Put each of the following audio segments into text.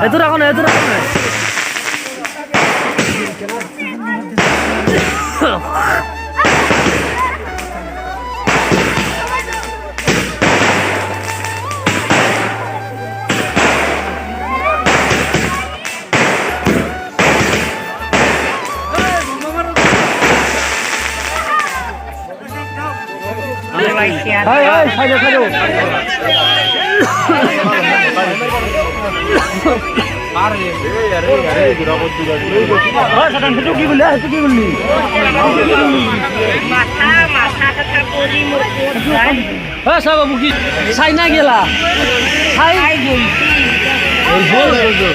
এতো রাখো না এতো রাখো না হাই হাই সাজো সাজো আরে আরে আরে দুরাবত দুরাবত ওই সাধারণ তুই কি বললি তুই কি বললি মাথা মাথা কথা পরি মোর কোন হ্যাঁ সব বাবু কি ছাই না গেলা ছাই বলছি বল বল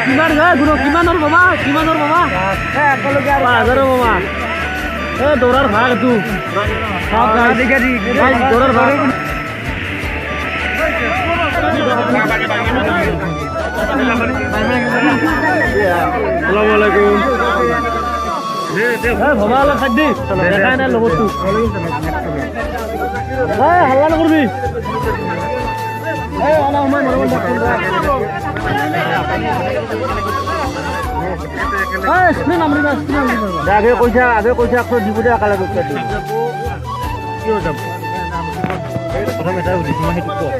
কিমান গুণ কিমানৰ মামা কিমানৰ মামা 5000 মামা এ দৌৰাৰ ভাগ তু দৌৰাৰ ভাগ আসসালামু আলাইকুম ভবা অলপ খাই দি দেখাই নাই লগতো হাল্লা নকৰবি আগে কৈছা 100 দিব দে কালে কৈছা কিয় যাব প্ৰথম এটা সুধিছো মই সেইটো কওঁ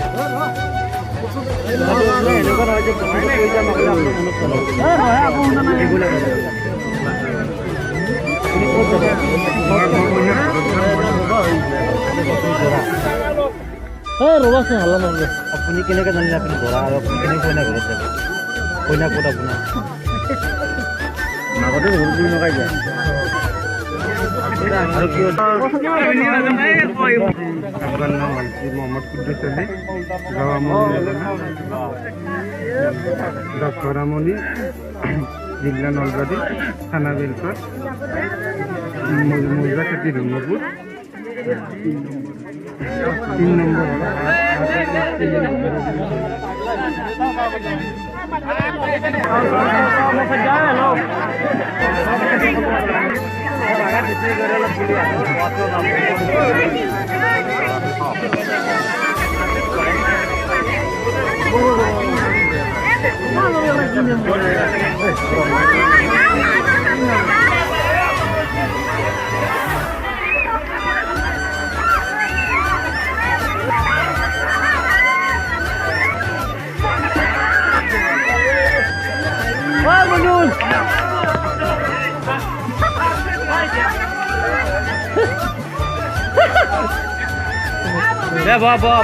ৰবাচোন হাল্লা নকৰবি আপুনি কেনেকৈ জানিলে আপুনি ধৰা আৰু আপুনি কেনেকৈ কইনা ঘৰত যাব কইনা ক'ত আপোনাৰ আগতে ঘৰত নকাই যায় আৰু কি আপনার নাম হচ্ছে মোহাম্মদ কুদ্দুস আলী দক্ষরামণি জিল্লা নলবাড়ি থানা বেলকর মৌজা খেতি রঙ্গপুর 3 নম্বর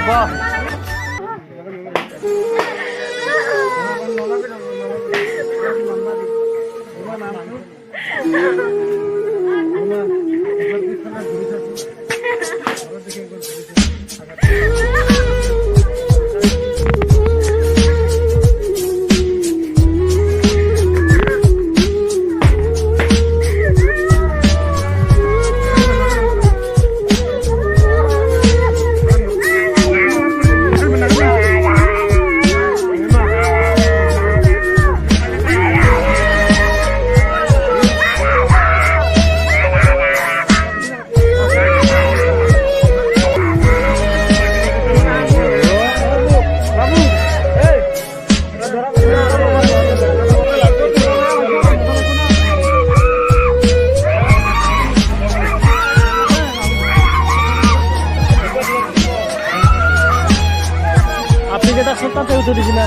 বাহ আপনি যেটা সত্যাতে উঠে দিছি না